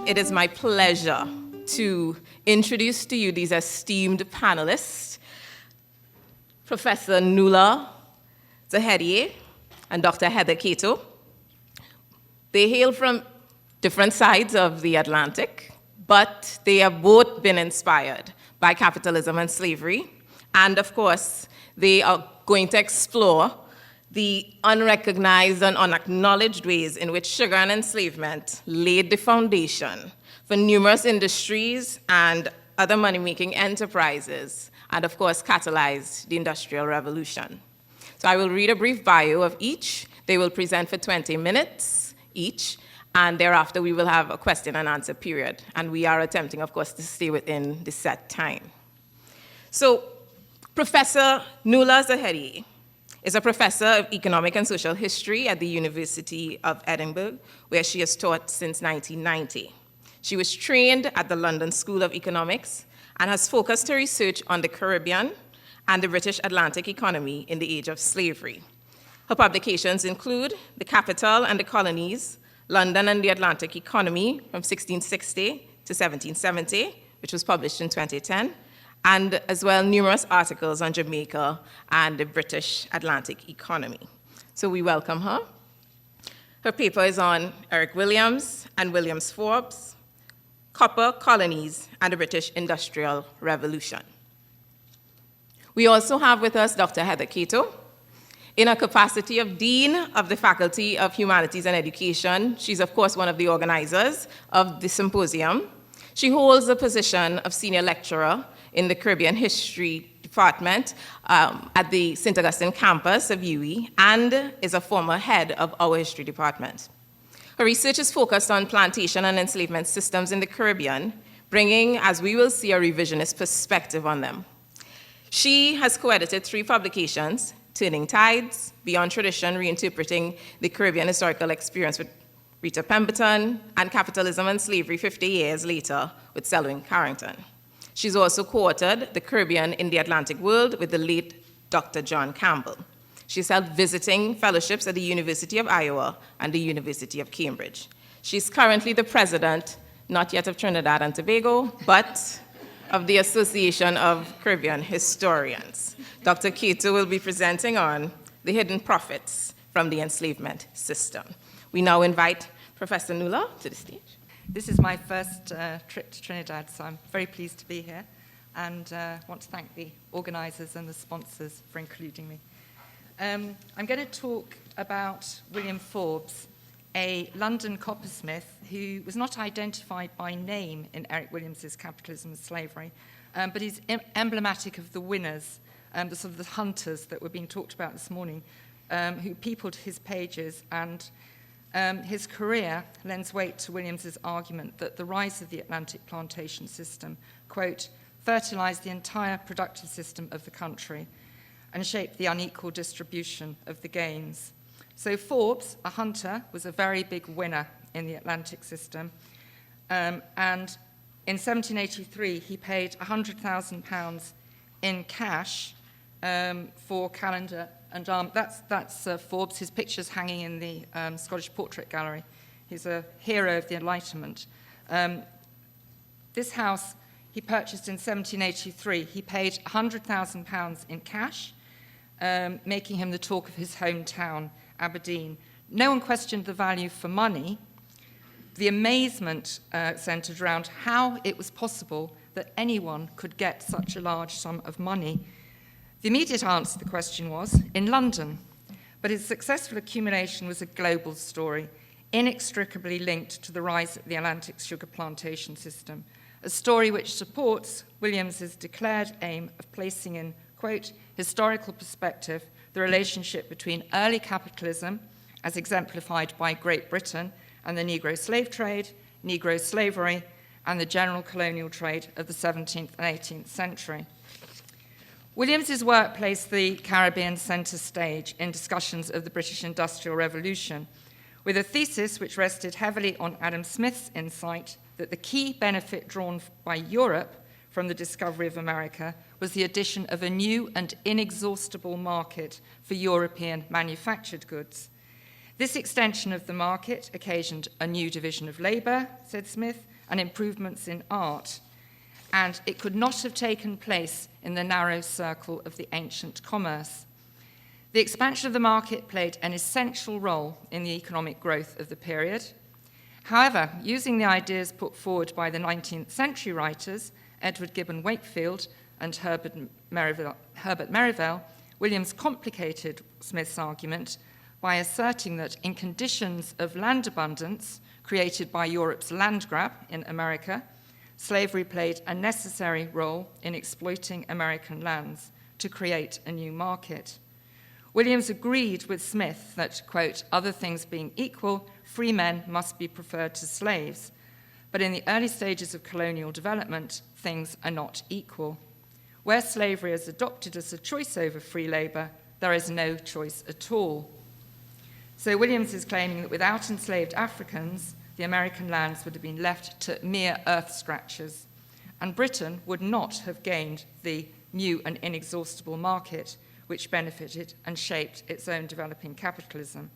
it is my pleasure to introduce to you these esteemed panelists, Professor Nuala Zahedieh and Dr. Heather Cateau. They hail from different sides of the Atlantic, but they have both been inspired by capitalism and slavery. And of course, they are going to explore the unrecognized and unacknowledged ways in which sugar and enslavement laid the foundation for numerous industries and other money-making enterprises, and of course, catalyzed the Industrial Revolution. So I will read a brief bio of each. They will present for 20 minutes each, and thereafter we will have a question and answer period. And we are attempting, of course, to stay within the set time. So Professor Nuala Zahedieh is a professor of economic and social history at the University of Edinburgh, where she has taught since 1990. She was trained at the London School of Economics and has focused her research on the Caribbean and the British Atlantic economy in the age of slavery. Her publications include The Capital and the Colonies, London and the Atlantic Economy from 1660 to 1770, which was published in 2010, and as well numerous articles on Jamaica and the British Atlantic economy. So we welcome her. Her paper is on Eric Williams and Williams Forbes, Copper, Colonies, and the British Industrial Revolution. We also have with us Dr. Heather Cateau. In her capacity of Dean of the Faculty of Humanities and Education, she's of course one of the organizers of the symposium. She holds the position of Senior Lecturer in the Caribbean History Department at the St. Augustine campus of UWI and is a former head of our history department. Her research is focused on plantation and enslavement systems in the Caribbean, bringing, as we will see, a revisionist perspective on them. She has co-edited 3 publications, Turning Tides, Beyond Tradition, Reinterpreting the Caribbean Historical Experience with Rita Pemberton, and Capitalism and Slavery 50 Years Later with Selwyn Carrington. She's also co-authored The Caribbean in the Atlantic World with the late Dr. John Campbell. She's held visiting fellowships at the University of Iowa and the University of Cambridge. She's currently the president, not yet of Trinidad and Tobago, but of the Association of Caribbean Historians. Dr. Cateau will be presenting on the hidden profits from the enslavement system. We now invite Professor Nuala to the stage. This is my first trip to Trinidad, so I'm very pleased to be here and want to thank the organizers and the sponsors for including me. I'm going to talk about William Forbes, a London coppersmith who was not identified by name in Eric Williams's Capitalism and Slavery, but he's emblematic of the winners, the sort of the hunters that were being talked about this morning, who peopled his pages, and his career lends weight to Williams's argument that the rise of the Atlantic plantation system, quote, fertilized the entire productive system of the country and shaped the unequal distribution of the gains. So Forbes, a hunter, was a very big winner in the Atlantic system. And in 1783, he paid £100,000 in cash for calendar and that's Forbes. His picture's hanging in the Scottish Portrait Gallery. He's a hero of the Enlightenment. This house he purchased in 1783. He paid £100,000 in cash, making him the talk of his hometown, Aberdeen. No one questioned the value for money. The amazement centered around how it was possible that anyone could get such a large sum of money. The immediate answer to the question was in London, but his successful accumulation was a global story, inextricably linked to the rise of the Atlantic sugar plantation system, a story which supports Williams's declared aim of placing in, quote, historical perspective the relationship between early capitalism, as exemplified by Great Britain and the Negro slave trade, Negro slavery, and the general colonial trade of the 17th and 18th century. Williams's work placed the Caribbean center stage in discussions of the British Industrial Revolution, with a thesis which rested heavily on Adam Smith's insight that the key benefit drawn by Europe from the discovery of America was the addition of a new and inexhaustible market for European manufactured goods. This extension of the market occasioned a new division of labor, said Smith, and improvements in art, and it could not have taken place in the narrow circle of the ancient commerce. The expansion of the market played an essential role in the economic growth of the period. However, using the ideas put forward by the 19th century writers, Edward Gibbon Wakefield and Herbert Merivale, Williams complicated Smith's argument by asserting that in conditions of land abundance created by Europe's land grab in America, slavery played a necessary role in exploiting American lands to create a new market. Williams agreed with Smith that, quote, other things being equal, free men must be preferred to slaves. But in the early stages of colonial development, things are not equal. Where slavery is adopted as a choice over free labor, there is no choice at all. So Williams is claiming that without enslaved Africans, the American lands would have been left to mere earth scratchers, and Britain would not have gained the new and inexhaustible market which benefited and shaped its own developing capitalism.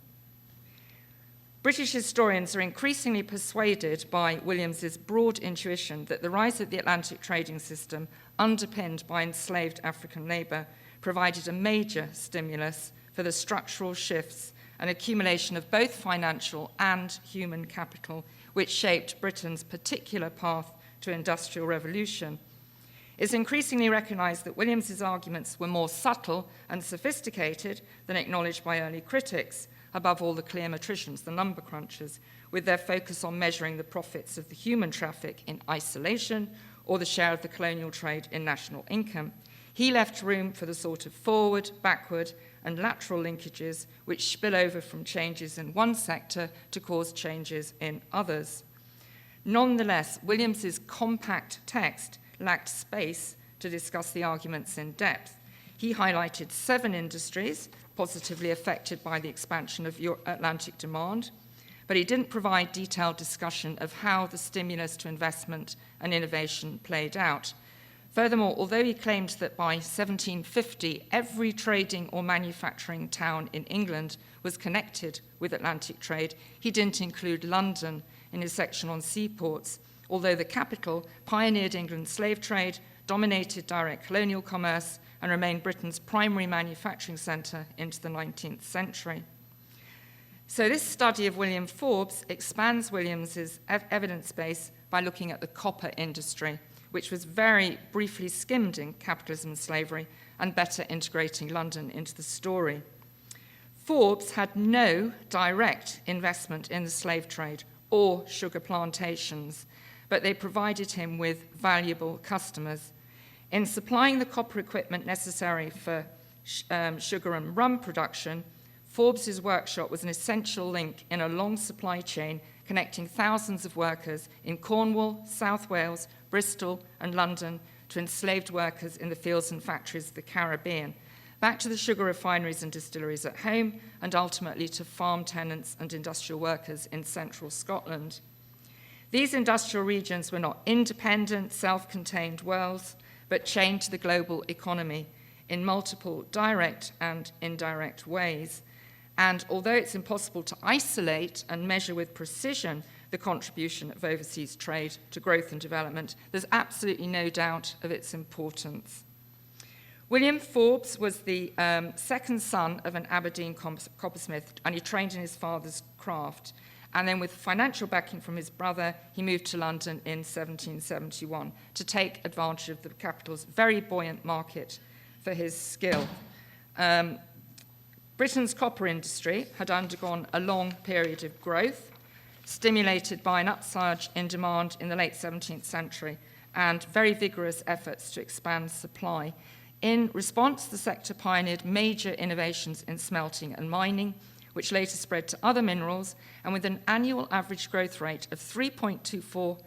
British historians are increasingly persuaded by Williams's broad intuition that the rise of the Atlantic trading system, underpinned by enslaved African labor, provided a major stimulus for the structural shifts and accumulation of both financial and human capital, which shaped Britain's particular path to industrial revolution. It's increasingly recognized that Williams's arguments were more subtle and sophisticated than acknowledged by early critics, above all the cleometricians, the number crunchers, with their focus on measuring the profits of the human traffic in isolation or the share of the colonial trade in national income. He left room for the sort of forward, backward, and lateral linkages which spill over from changes in one sector to cause changes in others. Nonetheless, Williams's compact text lacked space to discuss the arguments in depth. He highlighted 7 industries positively affected by the expansion of Atlantic demand, but he didn't provide detailed discussion of how the stimulus to investment and innovation played out. Furthermore, although he claimed that by 1750 every trading or manufacturing town in England was connected with Atlantic trade, he didn't include London in his section on seaports, although the capital pioneered England's slave trade, dominated direct colonial commerce, and remained Britain's primary manufacturing centre into the 19th century. So this study of William Forbes expands Williams's evidence base by looking at the copper industry, which was very briefly skimmed in Capitalism and Slavery and better integrating London into the story. Forbes had no direct investment in the slave trade or sugar plantations, but they provided him with valuable customers. In supplying the copper equipment necessary for sugar and rum production, Forbes's workshop was an essential link in a long supply chain connecting thousands of workers in Cornwall, South Wales, Bristol, and London to enslaved workers in the fields and factories of the Caribbean, back to the sugar refineries and distilleries at home, and ultimately to farm tenants and industrial workers in central Scotland. These industrial regions were not independent, self-contained worlds, but chained to the global economy in multiple direct and indirect ways. And although it's impossible to isolate and measure with precision the contribution of overseas trade to growth and development, there's absolutely no doubt of its importance. William Forbes was the second son of an Aberdeen coppersmith, and he trained in his father's craft. And then with financial backing from his brother, he moved to London in 1771 to take advantage of the capital's very buoyant market for his skill. Britain's copper industry had undergone a long period of growth, stimulated by an upsurge in demand in the late 17th century and very vigorous efforts to expand supply. In response, the sector pioneered major innovations in smelting and mining, which later spread to other minerals, and with an annual average growth rate of 3.24%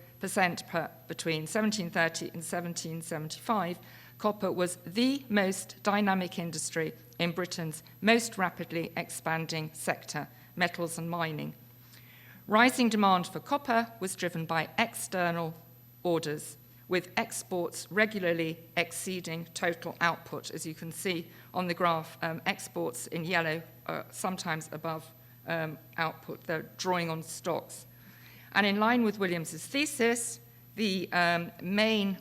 between 1730 and 1775, copper was the most dynamic industry in Britain's most rapidly expanding sector, metals and mining. Rising demand for copper was driven by external orders, with exports regularly exceeding total output. As you can see on the graph, exports in yellow are sometimes above output. They're drawing on stocks. And in line with Williams's thesis, the main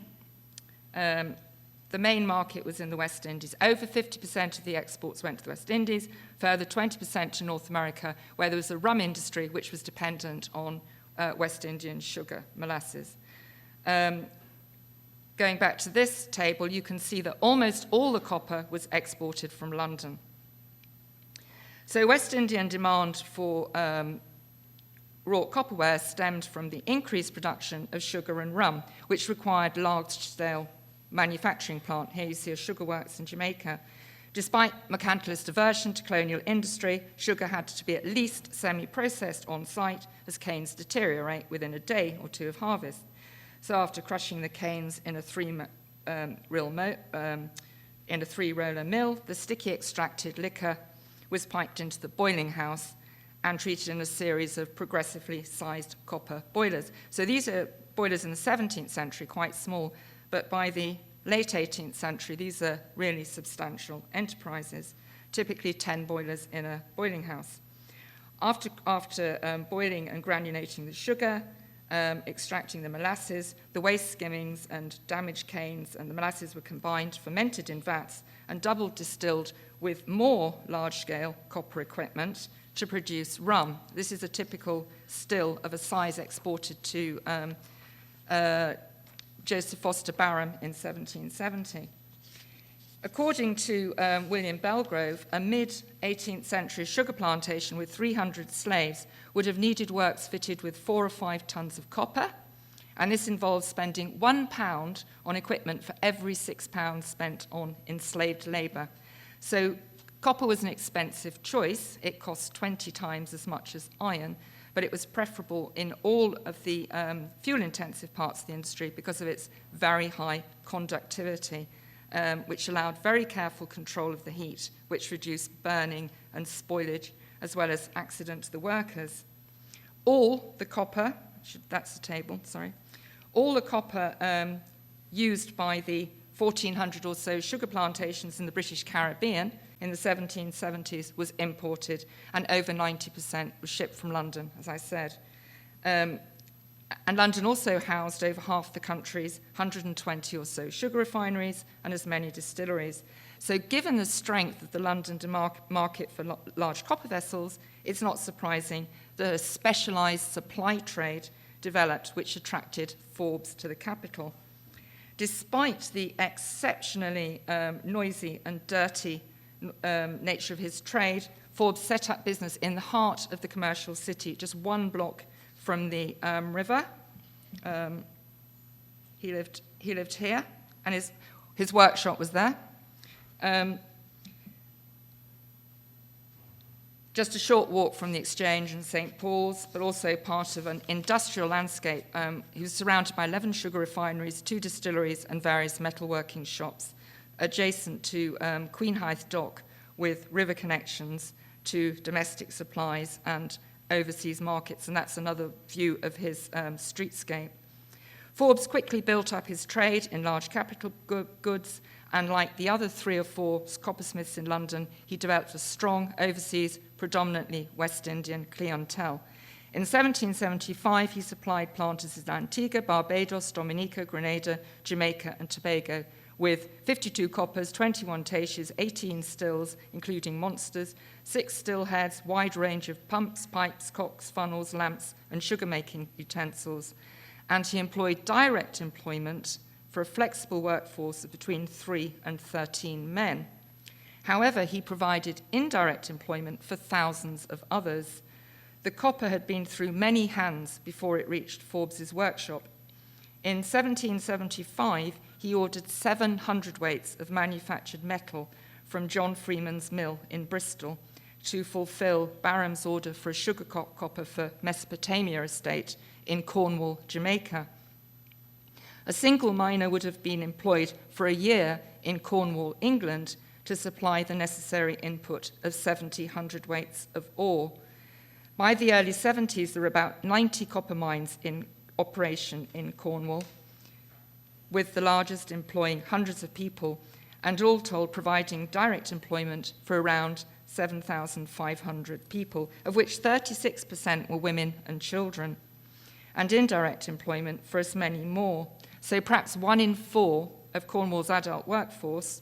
market was in the West Indies. Over 50% of the exports went to the West Indies, further 20% to North America, where there was a rum industry which was dependent on West Indian sugar, molasses. Going back to this table, you can see that almost all the copper was exported from London. So West Indian demand for wrought copperware stemmed from the increased production of sugar and rum, which required large-scale manufacturing plant. Here you see a sugar works in Jamaica. Despite mercantilist aversion to colonial industry, sugar had to be at least semi-processed on site as canes deteriorate within a day or two of harvest. So after crushing the canes in a three-roller mill, the sticky extracted liquor was piped into the boiling house and treated in a series of progressively sized copper boilers. So these are boilers in the 17th century, quite small, but by the late 18th century, these are really substantial enterprises, typically 10 boilers in a boiling house. After boiling and granulating the sugar, extracting the molasses, the waste skimmings and damaged canes and the molasses were combined, fermented in vats, and double distilled with more large-scale copper equipment to produce rum. This is a typical still of a size exported to Joseph Foster Barham in 1770. According to William Belgrove, a mid-18th century sugar plantation with 300 slaves would have needed works fitted with 4 or 5 tons of copper, and this involves spending £1 on equipment for every £6 spent on enslaved labour. So copper was an expensive choice. It cost 20 times as much as iron, but it was preferable in all of the fuel-intensive parts of the industry because of its very high conductivity, which allowed very careful control of the heat, which reduced burning and spoilage, as well as accident to the workers. All the copper, that's the table, sorry, all the copper used by the 1,400 or so sugar plantations in the British Caribbean in the 1770s was imported, and over 90% was shipped from London, as I said. And London also housed over half the country's 120 or so sugar refineries and as many distilleries. So given the strength of the London market for large copper vessels, it's not surprising that a specialised supply trade developed which attracted Forbes to the capital. Despite the exceptionally noisy and dirty nature of his trade, Forbes set up business in the heart of the commercial city, just 1 block from the river. He lived here, and his workshop was there. Just a short walk from the Exchange and St. Paul's, but also part of an industrial landscape. He was surrounded by 11 sugar refineries, 2 distilleries, and various metalworking shops, adjacent to Queenhithe Dock, with river connections to domestic supplies and overseas markets, and that's another view of his streetscape. Forbes quickly built up his trade in large capital goods, and like the other 3 or 4 coppersmiths in London, he developed a strong overseas, predominantly West Indian clientele. In 1775, he supplied planters in Antigua, Barbados, Dominica, Grenada, Jamaica, and Tobago with 52 coppers, 21 taches, 18 stills, including monsters, 6 still heads, wide range of pumps, pipes, cocks, funnels, lamps, and sugar-making utensils. And he employed direct employment for a flexible workforce of between 3 and 13 men. However, he provided indirect employment for thousands of others. The copper had been through many hands before it reached Forbes's workshop. In 1775, he ordered 700 weights of manufactured metal from John Freeman's mill in Bristol to fulfill Barham's order for a sugar copper for Mesopotamia estate in Cornwall, Jamaica. A single miner would have been employed for a year in Cornwall, England, to supply the necessary input of 70 hundredweights of ore. By the early 70s, there were about 90 copper mines in operation in Cornwall, with the largest employing hundreds of people, and all told providing direct employment for around 7,500 people, of which 36% were women and children. and indirect employment for as many more. So perhaps 1 in 4 of Cornwall's adult workforce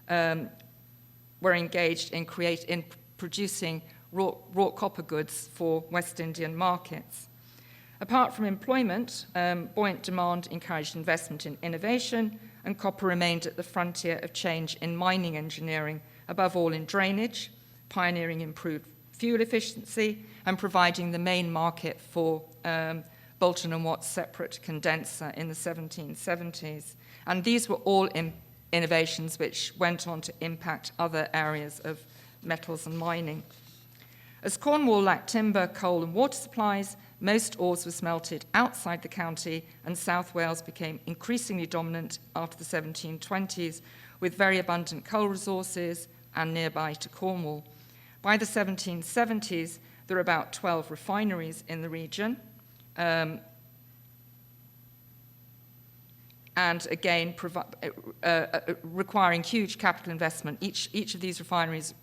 were engaged in producing raw copper goods for West Indian markets. Apart from employment, buoyant demand encouraged investment in innovation, and copper remained at the frontier of change in mining engineering, above all in drainage, pioneering improved fuel efficiency, and providing the main market for Boulton and Watt's separate condenser in the 1770s. And these were all innovations which went on to impact other areas of metals and mining. As Cornwall lacked timber, coal, and water supplies, most ores were smelted outside the county, and South Wales became increasingly dominant after the 1720s, with very abundant coal resources and nearby to Cornwall. By the 1770s, there were about 12 refineries in the region, and again, requiring huge capital investment. Each of these refineries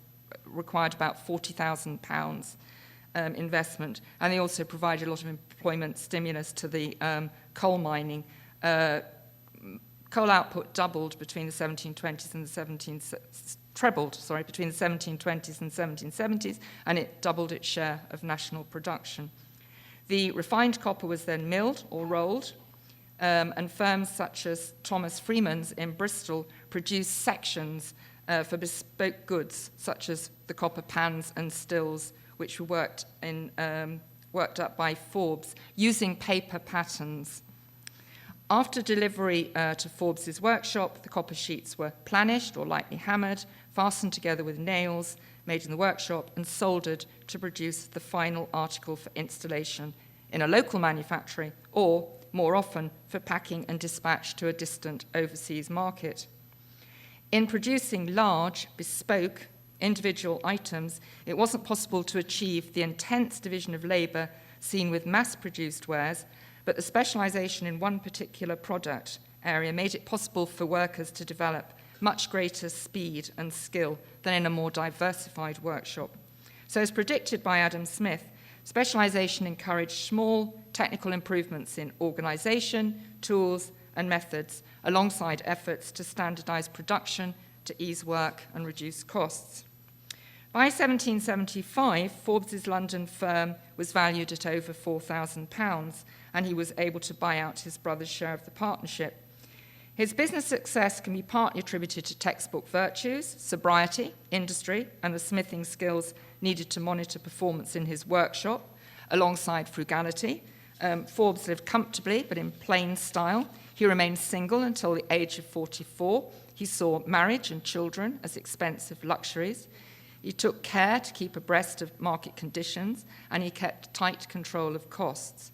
required about £40,000 investment, and they also provided a lot of employment stimulus to the coal mining. Coal output doubled between the 1720s and the between the 1720s and 1770s, and it doubled its share of national production. The refined copper was then milled or rolled, and firms such as Thomas Freeman's in Bristol produced sections for bespoke goods, such as the copper pans and stills, which were worked up by Forbes, using paper patterns. After delivery to Forbes's workshop, the copper sheets were planished or lightly hammered, fastened together with nails made in the workshop, and soldered to produce the final article for installation in a local manufactory, or, more often, for packing and dispatch to a distant overseas market. In producing large, bespoke, individual items, it wasn't possible to achieve the intense division of labour seen with mass-produced wares, but the specialisation in one particular product area made it possible for workers to develop much greater speed and skill than in a more diversified workshop. So, as predicted by Adam Smith, specialisation encouraged small technical improvements in organisation, tools, and methods, alongside efforts to standardise production, to ease work and reduce costs. By 1775, Forbes's London firm was valued at over £4,000, and he was able to buy out his brother's share of the partnership. His business success can be partly attributed to textbook virtues, sobriety, industry, and the smithing skills needed to monitor performance in his workshop, alongside frugality. Forbes lived comfortably, but in plain style. He remained single until the age of 44. He saw marriage and children as expensive luxuries. He took care to keep abreast of market conditions, and he kept tight control of costs.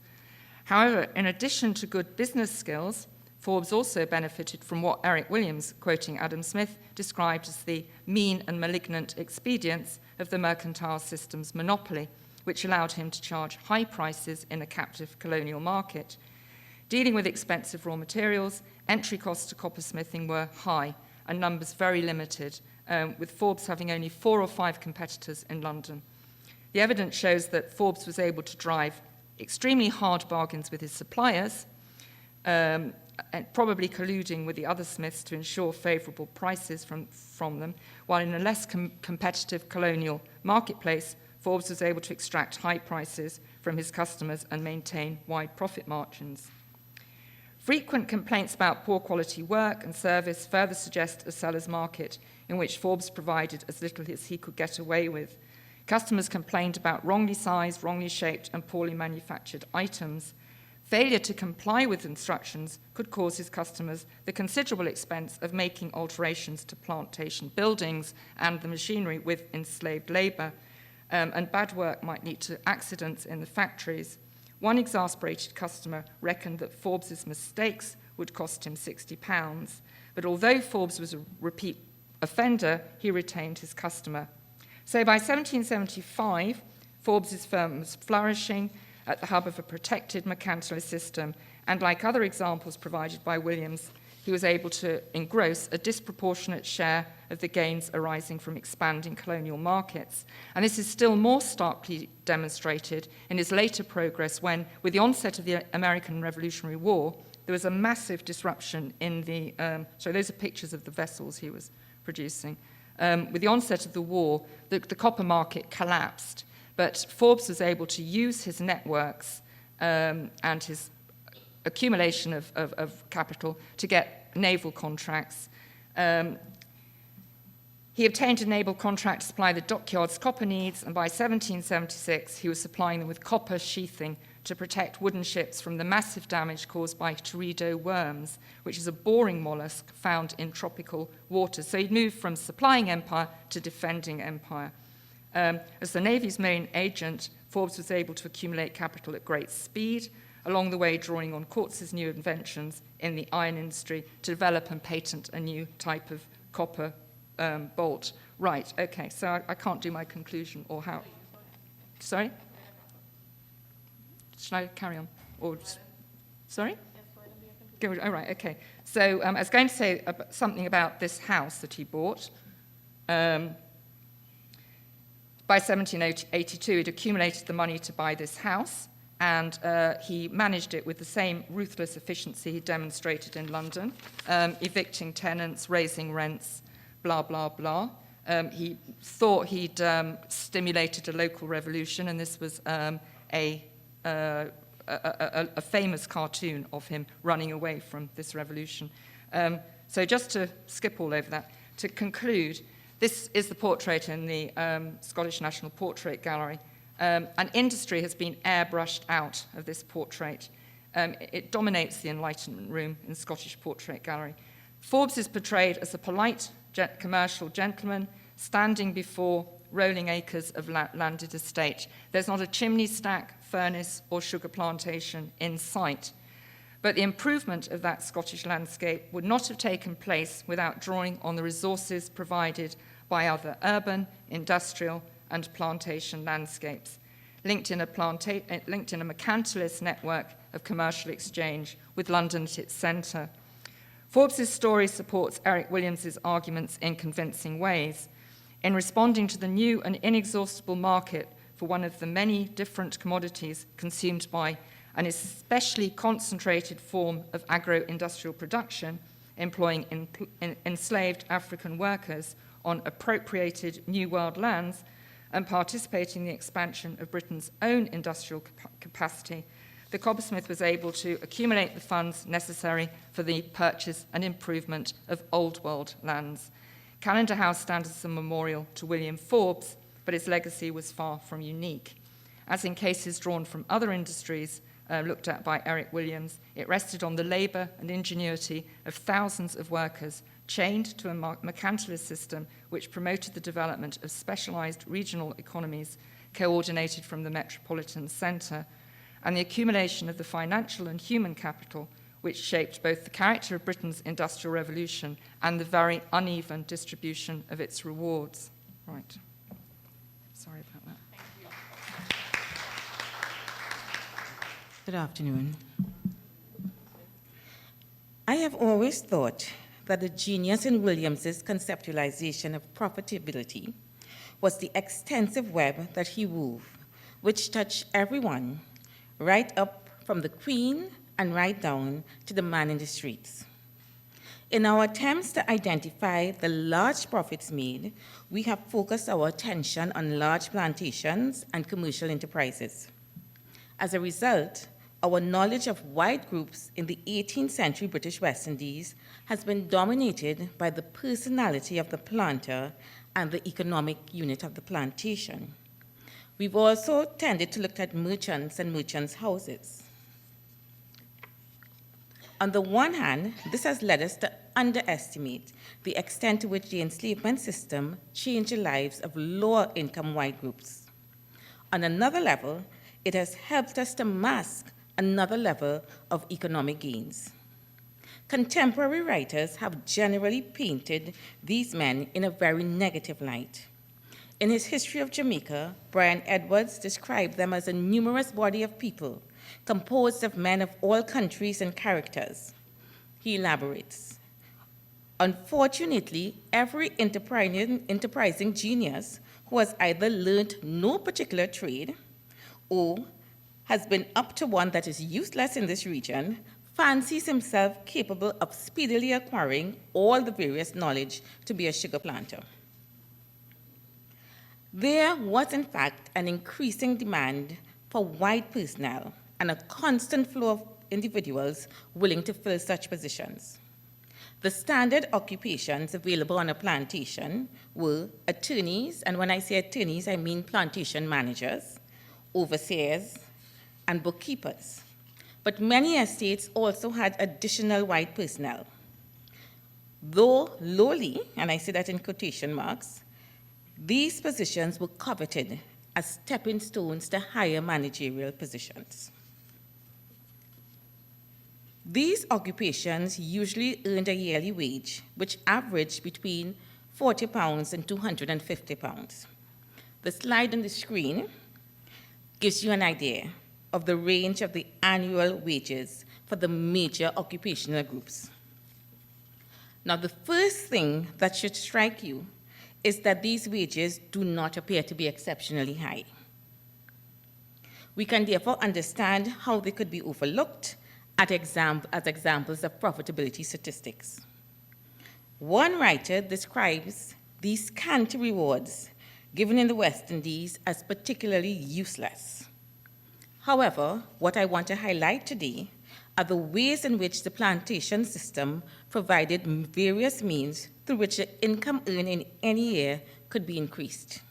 However, in addition to good business skills, Forbes also benefited from what Eric Williams, quoting Adam Smith, described as the mean and malignant expedients of the mercantile system's monopoly, which allowed him to charge high prices in a captive colonial market. Dealing with expensive raw materials, entry costs to coppersmithing were high and numbers very limited, with Forbes having only 4 or 5 competitors in London. The evidence shows that Forbes was able to drive extremely hard bargains with his suppliers, and probably colluding with the other smiths to ensure favourable prices from them, while in a less competitive colonial marketplace, Forbes was able to extract high prices from his customers and maintain wide profit margins. Frequent complaints about poor quality work and service further suggest a seller's market in which Forbes provided as little as he could get away with. Customers complained about wrongly sized, wrongly shaped, and poorly manufactured items. Failure to comply with instructions could cause his customers the considerable expense of making alterations to plantation buildings and the machinery with enslaved labour, and bad work might lead to accidents in the factories. One exasperated customer reckoned that Forbes's mistakes would cost him £60, but although Forbes was a repeat offender, he retained his customer. So by 1775, Forbes's firm was flourishing at the hub of a protected mercantilist system, and like other examples provided by Williams, he was able to engross a disproportionate share of the gains arising from expanding colonial markets. And this is still more starkly demonstrated in his later progress when, with the onset of the American Revolutionary War, there was a massive disruption in the, so those are pictures of the vessels he was producing. With the onset of the war, the copper market collapsed, but Forbes was able to use his networks and his accumulation of capital to get naval contracts. He obtained a naval contract to supply the dockyard's copper needs, and by 1776, he was supplying them with copper sheathing to protect wooden ships from the massive damage caused by teredo worms, which is a boring mollusk found in tropical waters. So he'd moved from supplying empire to defending empire. As the Navy's main agent, Forbes was able to accumulate capital at great speed, along the way drawing on Courts's new inventions in the iron industry to develop and patent a new type of copper bolt. Right, okay, so I can't do my conclusion or how. Sorry? Should I carry on? Or, sorry? All right, okay. So I was going to say something about this house that he bought. By 1782, he'd accumulated the money to buy this house, and he managed it with the same ruthless efficiency he demonstrated in London, evicting tenants, raising rents, blah, blah, blah. He thought he'd stimulated a local revolution, and this was a famous cartoon of him running away from this revolution. So just to skip all over that, to conclude, this is the portrait in the Scottish National Portrait Gallery. An industry has been airbrushed out of this portrait. It dominates the Enlightenment room in the Scottish Portrait Gallery. Forbes is portrayed as a polite commercial gentleman standing before rolling acres of landed estate. There's not a chimney stack, furnace, or sugar plantation in sight. But the improvement of that Scottish landscape would not have taken place without drawing on the resources provided by other urban, industrial, and plantation landscapes, linked in a mercantilist network of commercial exchange with London at its centre. Forbes's story supports Eric Williams's arguments in convincing ways. In responding to the new and inexhaustible market for one of the many different commodities consumed by an especially concentrated form of agro-industrial production, employing enslaved African workers on appropriated New World lands and participating in the expansion of Britain's own industrial capacity, the coppersmith was able to accumulate the funds necessary for the purchase and improvement of Old World lands. Callendar House stands as a memorial to William Forbes, but its legacy was far from unique. As in cases drawn from other industries looked at by Eric Williams, it rested on the labour and ingenuity of thousands of workers chained to a mercantilist system which promoted the development of specialised regional economies coordinated from the metropolitan centre, and the accumulation of the financial and human capital which shaped both the character of Britain's industrial revolution and the very uneven distribution of its rewards. Right. Sorry about that. Good afternoon. I have always thought that the genius in Williams's conceptualization of profitability was the extensive web that he wove, which touched everyone, right up from the Queen and right down to the man in the streets. In our attempts to identify the large profits made, we have focused our attention on large plantations and commercial enterprises. As a result, our knowledge of white groups in the 18th century British West Indies has been dominated by the personality of the planter and the economic unit of the plantation. We've also tended to look at merchants and merchants' houses. On the one hand, this has led us to underestimate the extent to which the enslavement system changed the lives of lower-income white groups. On another level, it has helped us to mask another level of economic gains. Contemporary writers have generally painted these men in a very negative light. In his History of Jamaica, Brian Edwards described them as a numerous body of people composed of men of all countries and characters. He elaborates, Unfortunately, every enterprising genius who has either learned no particular trade or has been up to one that is useless in this region fancies himself capable of speedily acquiring all the various knowledge to be a sugar planter. There was, in fact, an increasing demand for white personnel and a constant flow of individuals willing to fill such positions. The standard occupations available on a plantation were attorneys, and when I say attorneys, I mean plantation managers, overseers, and bookkeepers. But many estates also had additional white personnel. Though lowly, and I say that in quotation marks, these positions were coveted as stepping stones to higher managerial positions. These occupations usually earned a yearly wage, which averaged between £40 and £250. The slide on the screen gives you an idea of the range of the annual wages for the major occupational groups. Now, the first thing that should strike you is that these wages do not appear to be exceptionally high. We can therefore understand how they could be overlooked as examples of profitability statistics. One writer describes these scanty rewards given in the West Indies as particularly useless. However, what I want to highlight today are the ways in which the plantation system provided various means through which the income earned in any year could be increased.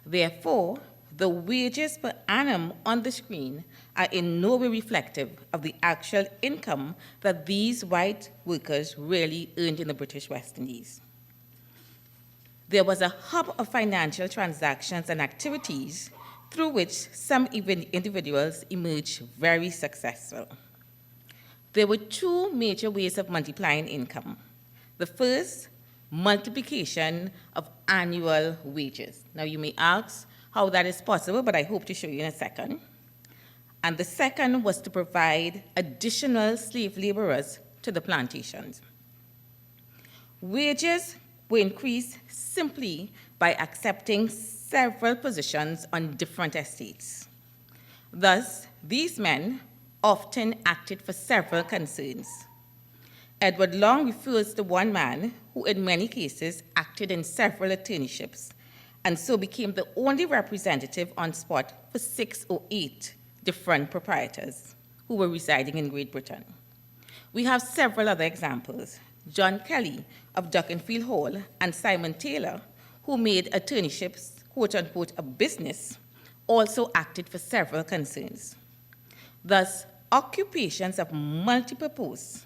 Therefore, the wages per annum on the screen are in no way reflective of the actual income that these white workers really earned in the British West Indies. There was a hub of financial transactions and activities through which some even individuals emerged very successful. There were two major ways of multiplying income. The first, multiplication of annual wages. Now you may ask how that is possible, but I hope to show you in a second. And the second was to provide additional slave laborers to the plantations. Wages were increased simply by accepting several positions on different estates. Thus, these men often acted for several concerns. Edward Long refers to one man who in many cases acted in several attorneyships and so became the only representative on spot for 6 or 8 different proprietors who were residing in Great Britain. We have several other examples. John Kelly of Duckenfield Hall and Simon Taylor, who made attorneyships, quote unquote, a business, also acted for several concerns. Thus, occupations of multiple posts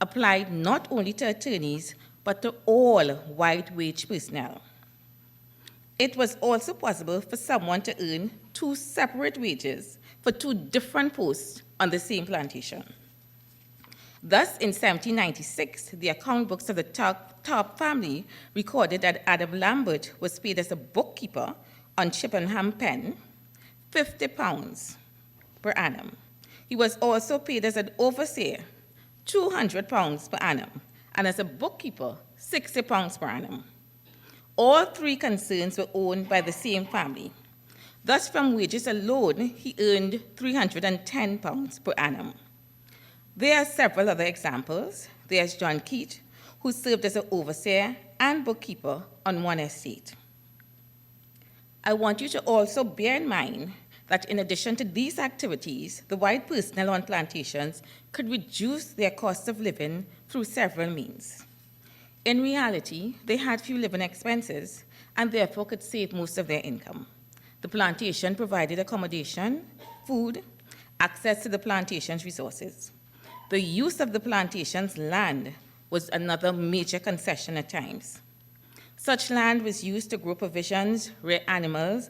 applied not only to attorneys, but to all white wage personnel. It was also possible for someone to earn 2 separate wages for 2 different posts on the same plantation. Thus, in 1796, the account books of the Tarp family recorded that Adam Lambert was paid as a bookkeeper on Chippenham Pen, £50 per annum. He was also paid as an overseer, £200 per annum, and as a bookkeeper, £60 per annum. All 3 concerns were owned by the same family. Thus, from wages alone, he earned £310 per annum. There are several other examples. There's John Keat, who served as an overseer and bookkeeper on one estate. I want you to also bear in mind that in addition to these activities, the white personnel on plantations could reduce their cost of living through several means. In reality, they had few living expenses and therefore could save most of their income. The plantation provided accommodation, food, access to the plantation's resources. The use of the plantation's land was another major concession at times. Such land was used to grow provisions, rear animals,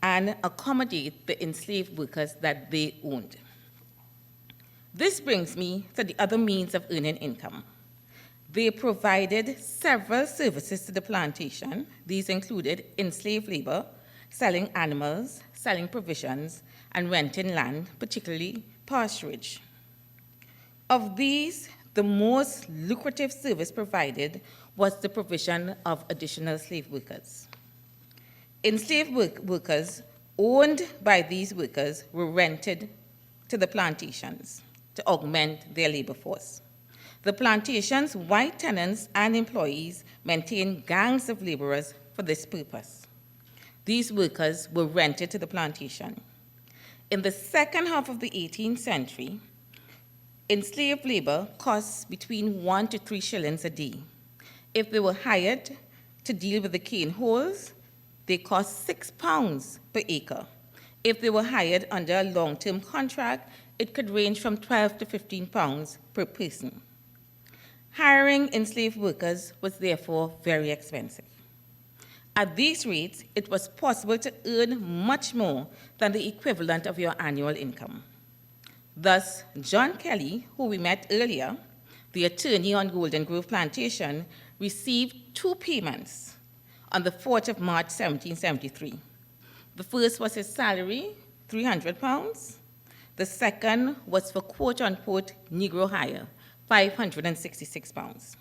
and accommodate the enslaved workers that they owned. This brings me to the other means of earning income. They provided several services to the plantation. These included enslaved labor, selling animals, selling provisions, and renting land, particularly pasturage. Of these, the most lucrative service provided was the provision of additional slave workers. Enslaved workers owned by these workers were rented to the plantations to augment their labor force. The plantations' white tenants and employees maintained gangs of laborers for this purpose. These workers were rented to the plantation. In the second half of the 18th century, enslaved labor costs between 1 to 3 shillings a day. If they were hired to deal with the cane holes, they cost £6 per acre. If they were hired under a long-term contract, it could range from 12 to 15 pounds per person. Hiring enslaved workers was therefore very expensive. At these rates, it was possible to earn much more than the equivalent of your annual income. Thus, John Kelly, who we met earlier, the attorney on Golden Grove Plantation, received 2 payments on the 4th of March, 1773. The first was his salary, £300. The second was for quote-unquote Negro hire, £566.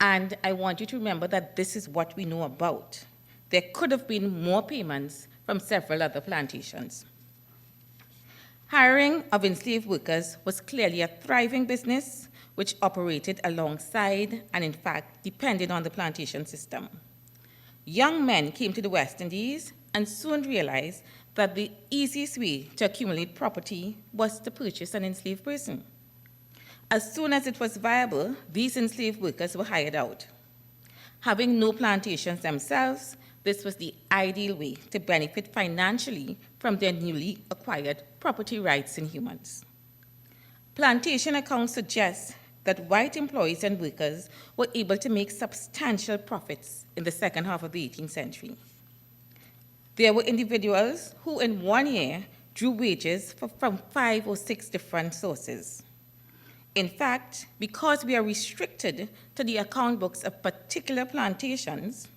And I want you to remember that this is what we know about. There could have been more payments from several other plantations. Hiring of enslaved workers was clearly a thriving business which operated alongside and, in fact, depended on the plantation system. Young men came to the West Indies and soon realized that the easiest way to accumulate property was to purchase an enslaved person. As soon as it was viable, these enslaved workers were hired out. Having no plantations themselves, this was the ideal way to benefit financially from their newly acquired property rights in humans. Plantation accounts suggest that white employees and workers were able to make substantial profits in the second half of the 18th century. There were individuals who in 1 year drew wages from 5 or 6 different sources. In fact, because we are restricted to the account books of particular plantations,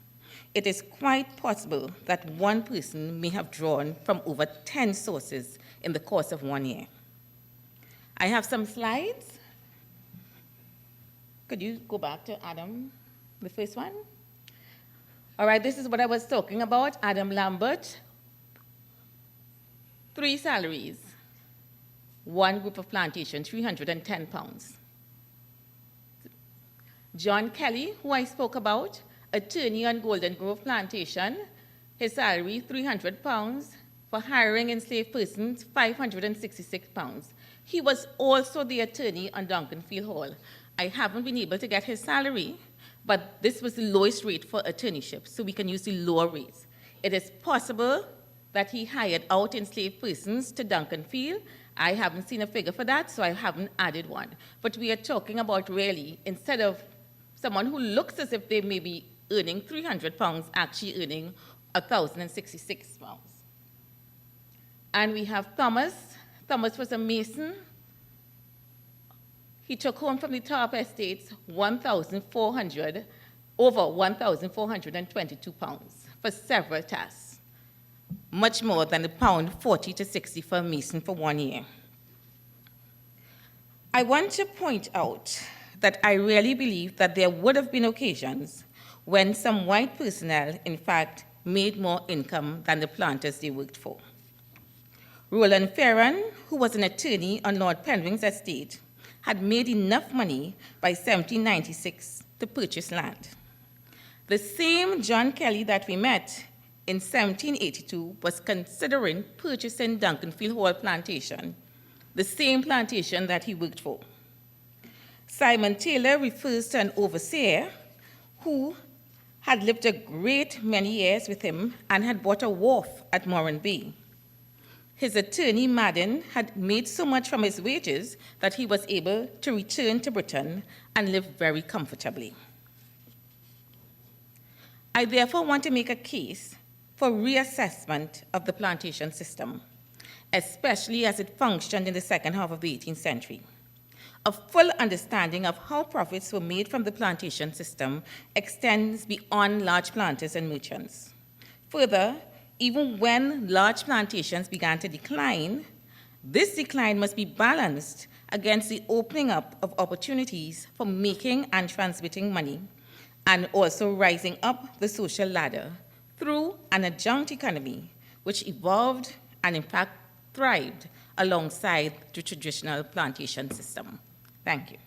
it is quite possible that one person may have drawn from over 10 sources in the course of 1 year. I have some slides. Could you go back to Adam, the first one? All right, this is what I was talking about. Adam Lambert, 3 salaries. 1 group of plantation, £310. John Kelly, who I spoke about, attorney on Golden Grove Plantation, his salary, £300. For hiring enslaved persons, £566. He was also the attorney on Duncanfield Hall. I haven't been able to get his salary, but this was the lowest rate for attorneyship, so we can use the lower rates. It is possible that he hired out enslaved persons to Duncanfield. I haven't seen a figure for that, so I haven't added one. But we are talking about really, instead of someone who looks as if they may be earning £300, actually earning £1,066. And we have Thomas. Thomas was a mason. He took home from the Tarp Estates over £1,422 for several tasks, much more than £40 to £60 for a mason for 1 year. I want to point out that I really believe that there would have been occasions when some white personnel, in fact, made more income than the planters they worked for. Roland Ferron, who was an attorney on Lord Penryn's estate, had made enough money by 1796 to purchase land. The same John Kelly that we met in 1782 was considering purchasing Duncanfield Hall Plantation, the same plantation that he worked for. Simon Taylor refers to an overseer who had lived a great many years with him and had bought a wharf at Moran Bay. His attorney, Madden, had made so much from his wages that he was able to return to Britain and live very comfortably. I therefore want to make a case for reassessment of the plantation system, especially as it functioned in the second half of the 18th century. A full understanding of how profits were made from the plantation system extends beyond large planters and merchants. Further, even when large plantations began to decline, This decline must be balanced against the opening up of opportunities for making and transmitting money, and also rising up the social ladder through an adjunct economy which evolved and in fact thrived alongside the traditional plantation system. Thank you.